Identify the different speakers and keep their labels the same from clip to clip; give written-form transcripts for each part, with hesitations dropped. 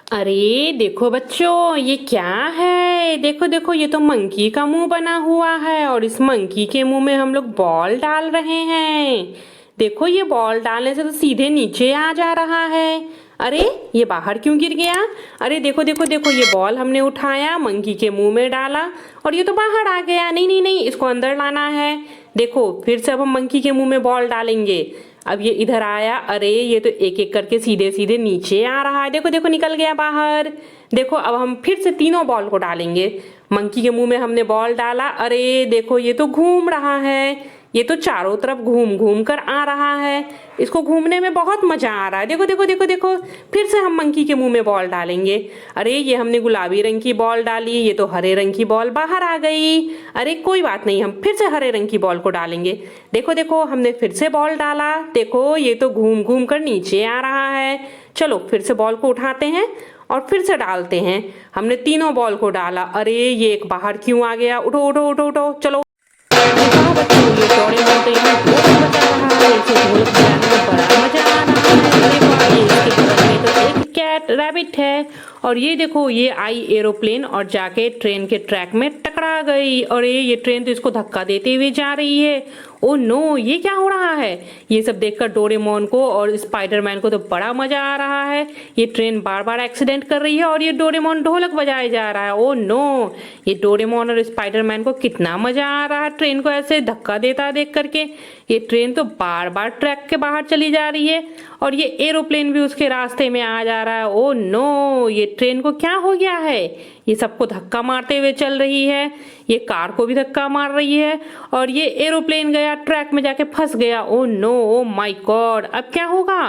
Speaker 1: अरे देखो बच्चों, ये क्या है। देखो देखो, ये तो मंकी का मुंह बना हुआ है और इस मंकी के मुंह में हम लोग बॉल डाल रहे हैं। देखो, ये बॉल डालने से तो सीधे नीचे आ जा रहा है। अरे ये बाहर क्यों गिर गया। अरे देखो देखो देखो, ये बॉल हमने उठाया, मंकी के मुंह में डाला और ये तो बाहर आ गया। नहीं नहीं नहीं, इसको अंदर लाना है। देखो फिर से अब हम मंकी के मुंह में बॉल डालेंगे। अब ये इधर आया। अरे ये तो एक एक करके सीधे सीधे नीचे आ रहा है। देखो देखो, निकल गया बाहर। देखो अब हम फिर से तीनों बॉल को डालेंगे। मंकी के मुंह में हमने बॉल डाला। अरे देखो, ये तो घूम रहा है। ये तो चारों तरफ घूम घूम कर आ रहा है। इसको घूमने में बहुत मजा आ रहा है। देखो देखो देखो देखो, फिर से हम मंकी के मुंह में बॉल डालेंगे। अरे ये हमने गुलाबी रंग की बॉल डाली, ये तो हरे रंग की बॉल बाहर आ गई। अरे कोई बात नहीं, हम फिर से हरे रंग की बॉल को डालेंगे। देखो देखो, हमने फिर से बॉल डाला। देखो ये तो घूम घूम कर नीचे आ रहा है। चलो फिर से बॉल को उठाते हैं और फिर से डालते हैं। हमने तीनों बॉल को डाला। अरे ये एक बाहर क्यों आ गया। उठो उठो उठो उठो, चलो। वाह बच्चों, ये डोरेमोन तो यहाँ ढोल बजा रहा है। इसे ढोल बजाने में बड़ा मजा आ रहा है। अरे वाह, ये इसके बगल में तो एक कैट रैबिट है और ये देखो, ये आई एरोप्लेन और जाके ट्रेन के ट्रैक में टकरा गई। और ये ट्रेन तो इसको धक्का देते हुए जा रही है। ओ नो, ये क्या हो रहा है। ये सब देखकर डोरेमोन को और स्पाइडरमैन को तो बड़ा मजा आ रहा है। ये ट्रेन बार बार एक्सीडेंट कर रही है और ये डोरेमोन ढोलक बजाए जा रहा है। ओ नो, ये डोरेमोन और स्पाइडरमैन को कितना मजा आ रहा है ट्रेन को ऐसे धक्का देता देख करके। ये ट्रेन तो बार बार ट्रैक के बाहर चली जा रही है और ये एरोप्लेन भी उसके रास्ते में आ जा रहा है। ओ नो, ये ट्रेन को क्या हो गया है। ये सबको धक्का मारते हुए चल रही है। ये कार को भी धक्का मार रही है और ये एरोप्लेन गया ट्रैक में जाके फंस गया। Oh no, oh my God, अब क्या होगा।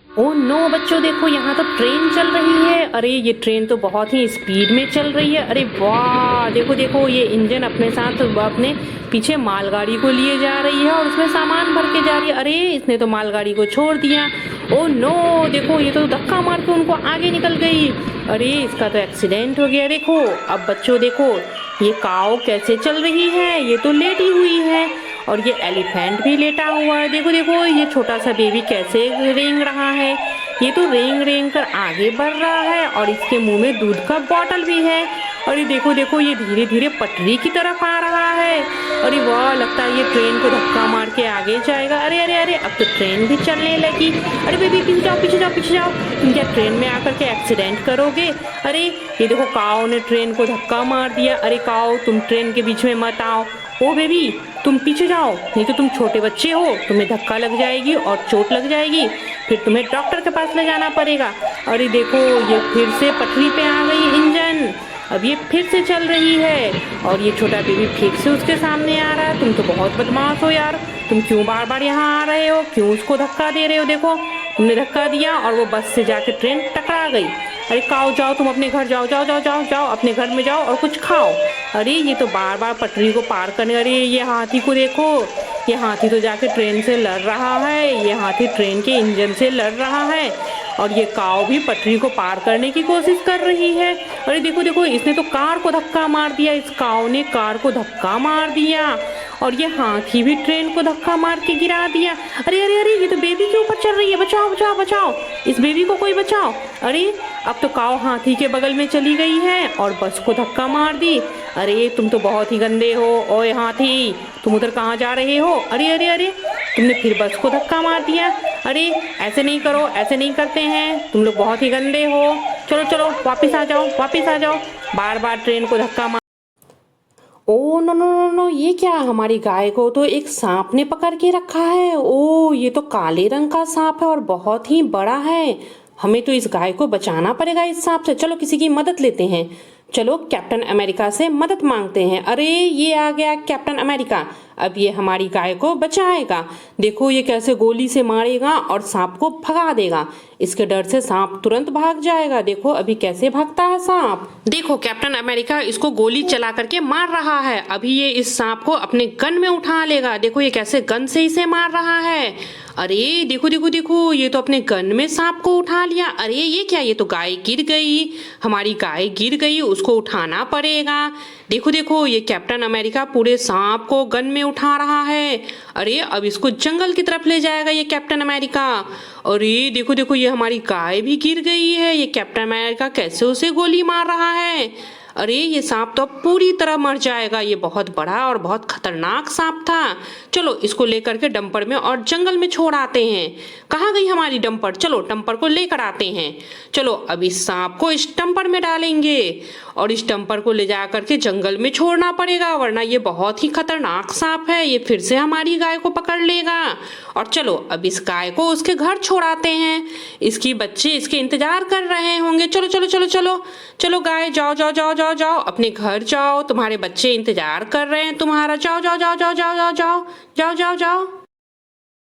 Speaker 1: ओ नो बच्चों, देखो यहाँ तो ट्रेन चल रही है। अरे ये ट्रेन तो बहुत ही स्पीड में चल रही है। अरे वाह, देखो देखो, ये इंजन अपने साथ अपने पीछे मालगाड़ी को लिए जा रही है और उसमें सामान भर के जा रही है। अरे इसने तो मालगाड़ी को छोड़ दिया। ओ नो, देखो ये तो धक्का मार के उनको आगे निकल गई। अरे इसका तो एक्सीडेंट हो गया। देखो अब बच्चों देखो, ये काऊ कैसे चल रही है। ये तो लेटी हुई है और ये एलिफेंट भी लेटा हुआ है। देखो देखो, ये छोटा सा बेबी कैसे रेंग रहा है। ये तो रेंग रेंग कर आगे बढ़ रहा है और इसके मुंह में दूध का बॉटल भी है। और ये देखो देखो, ये धीरे धीरे पटरी की तरफ आ रहा है। अरे वाह, लगता है ये ट्रेन को धक्का मार के आगे जाएगा। अरे अरे अरे, अब तो ट्रेन भी चलने लगी। अरे बेबी पीछे जाओ पीछे जाओ पीछे जाओ, तुम क्या ट्रेन में आकर के एक्सीडेंट करोगे। अरे ये देखो, काऊ ने ट्रेन को धक्का मार दिया। अरे काऊ, तुम ट्रेन के बीच में मत आओ। ओ बेबी, तुम पीछे जाओ, नहीं तो तुम छोटे बच्चे हो, तुम्हें धक्का लग जाएगी और चोट लग जाएगी, फिर तुम्हें डॉक्टर के पास ले जाना पड़ेगा। अरे देखो, ये फिर से पटरी पे आ गई इंजन। अब ये फिर से चल रही है और ये छोटा बेबी फिर से उसके सामने आ रहा है। तुम तो बहुत बदमाश हो यार, तुम क्यों बार बार यहाँ आ रहे हो, क्यों उसको धक्का दे रहे हो। देखो तुमने धक्का दिया और वो बस से जाके ट्रेन टकरा गई। अरे काऊ, जाओ तुम अपने घर जाओ, जाओ जाओ जाओ जाओ अपने घर में जाओ और कुछ खाओ। अरे ये तो बार बार पटरी को पार करने। अरे ये हाथी को देखो, ये हाथी तो जाके ट्रेन से लड़ रहा है। ये हाथी ट्रेन के इंजन से लड़ रहा है और ये काऊ भी पटरी को पार करने की कोशिश कर रही है। अरे देखो देखो, इसने तो कार को धक्का मार दिया। इस काऊ ने कार को धक्का मार दिया और ये हाथी भी ट्रेन को धक्का मार के गिरा दिया। अरे अरे अरे, ये तो बेबी के ऊपर चल रही है। बचाओ बचाओ बचाओ, इस बेबी को कोई बचाओ। अरे अब तो काऊ हाथी के बगल में चली गई है और बस को धक्का मार दी। अरे तुम तो बहुत ही गंदे हो। ओए हाथी, तुम उधर कहाँ जा रहे हो। अरे अरे अरे, तुमने फिर बस को धक्का मार दिया। अरे ऐसे नहीं करो, ऐसे नहीं करते हैं, तुम लोग बहुत ही गंदे हो। चलो चलो वापिस आ जाओ, वापिस आ जाओ, बार बार ट्रेन को धक्का मार। Oh no no no no, ये क्या, हमारी गाय को तो एक सांप ने पकड़ के रखा है। ओ ये तो काले रंग का सांप है और बहुत ही बड़ा है। हमें तो इस गाय को बचाना पड़ेगा इस सांप से। चलो किसी की मदद लेते हैं। चलो कैप्टन अमेरिका से मदद मांगते हैं। अरे ये आ गया कैप्टन अमेरिका, अब ये हमारी गाय को बचाएगा। देखो ये कैसे गोली से मारेगा और सांप को भगा देगा। इसके डर से सांप तुरंत भाग जाएगा। देखो अभी कैसे भागता है सांप। देखो कैप्टन अमेरिका इसको गोली चला करके मार रहा है। अभी ये इस सांप को अपने गन में उठा लेगा। देखो ये कैसे गन से इसे मार रहा है। अरे देखो देखो देखो, ये तो अपने गन में सांप को उठा लिया। अरे ये क्या, ये तो गाय गिर गई, हमारी गाय गिर गई, उसको उठाना पड़ेगा। देखो देखो, ये कैप्टन अमेरिका पूरे सांप को गन में उठा रहा है। अरे अब इसको जंगल की तरफ ले जाएगा ये कैप्टन अमेरिका। अरे देखो देखो ये हमारी गाय भी गिर गई है। ये कैप्टन अमेरिका कैसे उसे गोली मार रहा है। अरे ये सांप तो अब पूरी तरह मर जाएगा। ये बहुत बड़ा और बहुत खतरनाक सांप था। चलो इसको लेकर के डंपर में और जंगल में छोड़ आते हैं। कहाँ गई हमारी डंपर? चलो डंपर को लेकर आते हैं। चलो अब इस सांप को इस डंपर में डालेंगे और इस डंपर को ले जा करके जंगल में छोड़ना पड़ेगा, वरना ये बहुत ही खतरनाक सांप है। ये फिर से हमारी गाय को पकड़ लेगा। और चलो अब इस गाय को उसके घर छोड़ाते हैं। इसकी बच्चे इसके इंतजार कर रहे होंगे। चलो चलो चलो चलो चलो गाय जाओ जाओ जाओ जाओ जाओ अपने घर जाओ। तुम्हारे बच्चे इंतजार कर रहे हैं तुम्हारा। जाओ जाओ जाओ जाओ जाओ जाओ जाओ जाओ जाओ जाओ।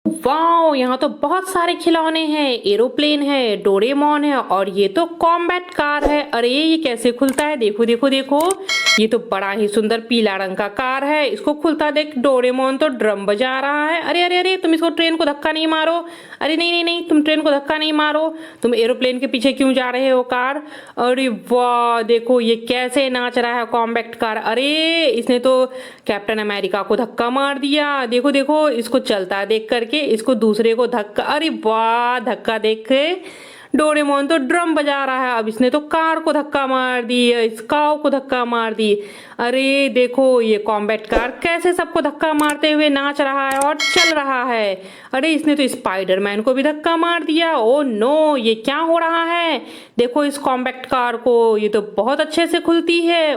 Speaker 1: वाओ यहाँ तो बहुत सारे खिलौने हैं। एरोप्लेन है, डोरेमोन है और ये तो कॉम्बैट कार है। अरे ये कैसे खुलता है? देखो देखो देखो, ये तो बड़ा ही सुंदर पीला रंग का कार है। इसको खुलता देख डोरेमोन तो ड्रम बजा रहा है। अरे अरे अरे तुम इसको ट्रेन को धक्का नहीं मारो। अरे नहीं नहीं नहीं तुम ट्रेन को धक्का नहीं मारो। तुम एरोप्लेन के पीछे क्यों जा रहे हो कार? अरे वाह देखो ये कैसे नाच रहा है कॉम्बैक्ट कार। अरे इसने तो कैप्टन अमेरिका को धक्का मार दिया। देखो देखो इसको चलता देख करके इसको दूसरे को धक्का। अरे वाह धक्का देख के डोरेमोन तो ड्रम बजा रहा है। अब इसने तो कार को धक्का मार दी, इस काऊ को धक्का मार दी। अरे देखो ये कॉम्बैट कार कैसे सबको धक्का मारते हुए नाच रहा है और चल रहा है। अरे इसने तो स्पाइडरमैन को भी धक्का मार दिया। ओ नो ये क्या हो रहा है? देखो इस कॉम्बैक्ट कार को, ये तो बहुत अच्छे से खुलती है।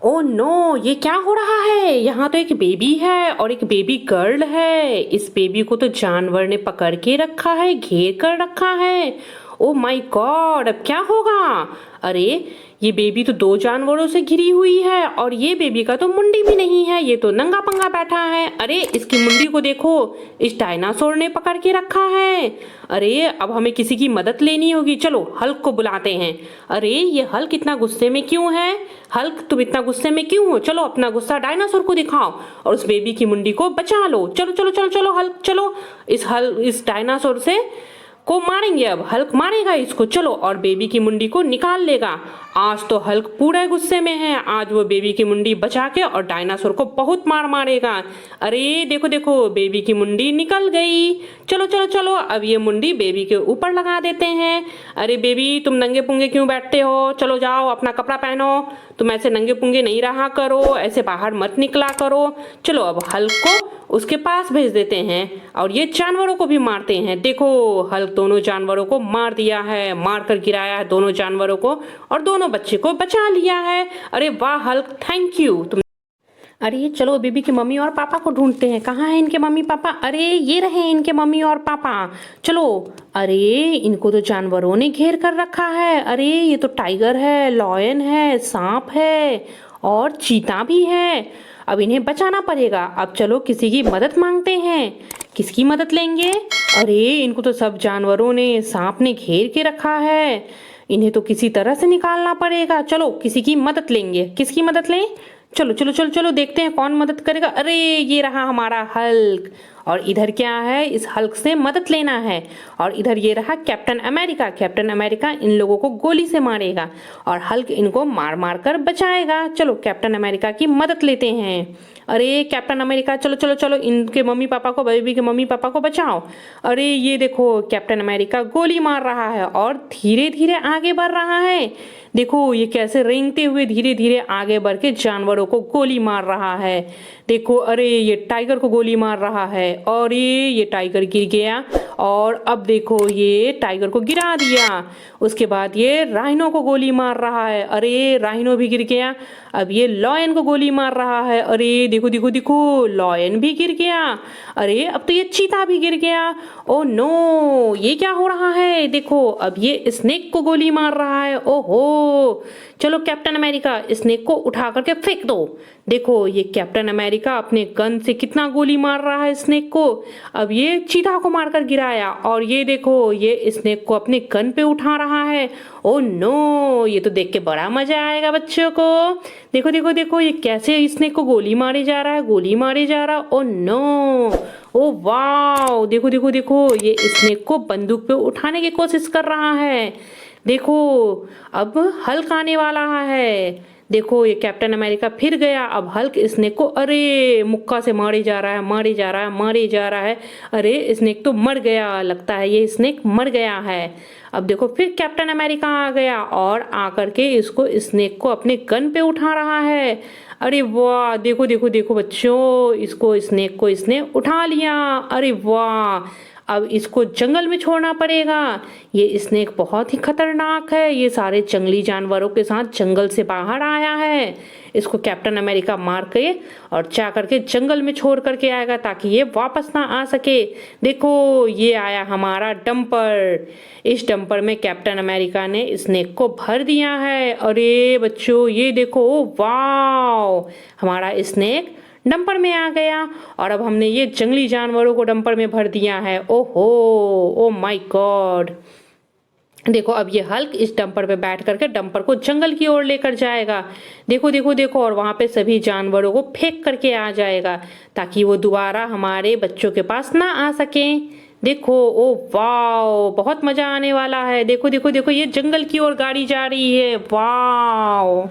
Speaker 1: ओ नो ये क्या हो रहा है? यहाँ तो एक बेबी है और एक बेबी गर्ल है। इस बेबी को तो जानवर ने पकड़ के रखा है, घेर कर रखा है। ओ माय गॉड अब क्या होगा? अरे ये बेबी तो दो जानवरों से घिरी हुई है और ये बेबी का तो मुंडी भी नहीं है। ये तो नंगा पंगा बैठा है। अरे इसकी मुंडी को देखो, इस डायनासोर ने पकड़ के रखा है। अरे अब हमें किसी की मदद लेनी होगी। चलो हल्क को बुलाते हैं। अरे ये हल्क इतना गुस्से में क्यों है? हल्क तुम इतना गुस्से में क्यों हो? चलो अपना गुस्सा डायनासोर को दिखाओ और उस बेबी की मुंडी को बचा लो। चलो चलो चलो चलो हल्क चलो इस डायनासोर से को मारेंगे। अब हल्क मारेगा इसको। चलो और बेबी की मुंडी को निकाल लेगा। आज तो हल्क पूरे गुस्से में है। आज वो बेबी की मुंडी बचा के और डायनासोर को बहुत मार मारेगा। अरे देखो देखो बेबी की मुंडी निकल गई। चलो चलो चलो अब ये मुंडी बेबी के ऊपर लगा देते हैं। अरे बेबी तुम नंगे पुंगे क्यों बैठते हो? चलो जाओ अपना कपड़ा पहनो। तुम ऐसे नंगे पुंगे नहीं रहा करो, ऐसे बाहर मत निकला करो। चलो अब हल्क को उसके पास भेज देते हैं और ये जानवरों को भी मारते हैं। देखो हल्क दोनों जानवरों को मार दिया है, मार कर गिराया है दोनों जानवरों को और दोनों बच्चे को बचा लिया है। अरे वाह हल्क थैंक यू तुम। अरे चलो बेबी की मम्मी और पापा को ढूंढते हैं। कहाँ है इनके मम्मी पापा? अरे ये रहे इनके मम्मी और पापा। चलो अरे इनको तो जानवरों ने घेर कर रखा है। अरे ये तो टाइगर है, लॉयन है, सांप है और चीता भी है। अब इन्हें बचाना पड़ेगा। अब चलो किसी की मदद मांगते हैं। किसकी मदद लेंगे? अरे इनको तो सब जानवरों ने, सांप ने घेर के रखा है। इन्हें तो किसी तरह से निकालना पड़ेगा। चलो किसी की मदद लेंगे। किसकी मदद लें? चलो चलो चलो चलो देखते हैं कौन मदद करेगा। अरे ये रहा हमारा हल्क और इधर क्या है? इस हल्क से मदद लेना है। और इधर ये रहा captain America. Captain America in लोगों को गोली से मारेगा और हल्क इनको मार मार कर बचाएगा। चलो कैप्टन अमेरिका की मदद लेते हैं। अरे कैप्टन अमेरिका चलो चलो चलो इनके मम्मी पापा को, बेबी के मम्मी पापा को बचाओ। अरे ये देखो कैप्टन अमेरिका गोली मार रहा है और धीरे धीरे आगे बढ़ रहा है। देखो ये कैसे रेंगते हुए धीरे धीरे आगे बढ़ के जानवरों को गोली मार रहा है। देखो अरे ये टाइगर को गोली मार रहा है और ये टाइगर गिर गया। और अब देखो ये टाइगर को गिरा दिया। उसके बाद ये राइनो को गोली मार रहा है। अरे राइनो भी गिर गया। अब ये लॉयन को गोली मार रहा है। अरे देखो देखो देखो लॉयन भी गिर गया। अरे अब तो ये चीता भी गिर गया। ओ नो ये क्या हो रहा है? देखो अब ये स्नेक को गोली मार रहा है। ओहो चलो कैप्टन अमेरिका स्नेक को उठा करके फेंक दो। देखो ये कैप्टन अमेरिका अपने गन से कितना गोली मार रहा है स्नेक को। अब ये चीता को मारकर गिराया और ये देखो ये स्नेक को अपने गन पे उठा रहा है। ओ नो ये तो देख के बड़ा मजा आएगा बच्चों को। देखो देखो देखो ये कैसे स्नेक को गोली मारे जा रहा है, गोली मारे जा रहा। ओ नो ओ वाओ देखो देखो देखो ये स्नेक को बंदूक पे उठाने की कोशिश कर रहा है। देखो अब हल्क आने वाला है। देखो ये कैप्टन अमेरिका फिर गया। अब हल्क स्नेक को अरे मुक्का से मारे जा रहा है, मारे जा रहा है, मारे जा रहा है। अरे स्नेक तो मर गया, लगता है ये स्नेक मर गया है। अब देखो फिर कैप्टन अमेरिका आ गया और आकर के इसको स्नेक को अपने गन पे उठा रहा है। अरे वाह, देखो देखो देखो बच्चों, इसको स्नेक को इसने उठा लिया। अरे वाह, अब इसको जंगल में छोड़ना पड़ेगा। ये स्नेक बहुत ही खतरनाक है, ये सारे जंगली जानवरों के साथ जंगल से बाहर आया है। इसको कैप्टन अमेरिका मार के और जा करके जंगल में छोड़ करके आएगा ताकि ये वापस ना आ सके। देखो ये आया हमारा डंपर। इस डंपर में कैप्टन अमेरिका ने स्नेक को भर दिया है। अरे बच्चों ये देखो, वाह, हमारा स्नेक डंपर में आ गया और अब हमने ये जंगली जानवरों को डंपर में भर दिया है। ओहो, ओ माय गॉड। देखो अब ये हल्क इस डंपर पे बैठ करके डंपर को जंगल की ओर लेकर जाएगा। देखो देखो देखो, और वहां पे सभी जानवरों को फेंक करके आ जाएगा ताकि वो दोबारा हमारे बच्चों के पास ना आ सके। देखो, ओ वाओ, बहुत मजा आने वाला है। देखो देखो देखो, ये जंगल की ओर गाड़ी जा रही है। वाओ।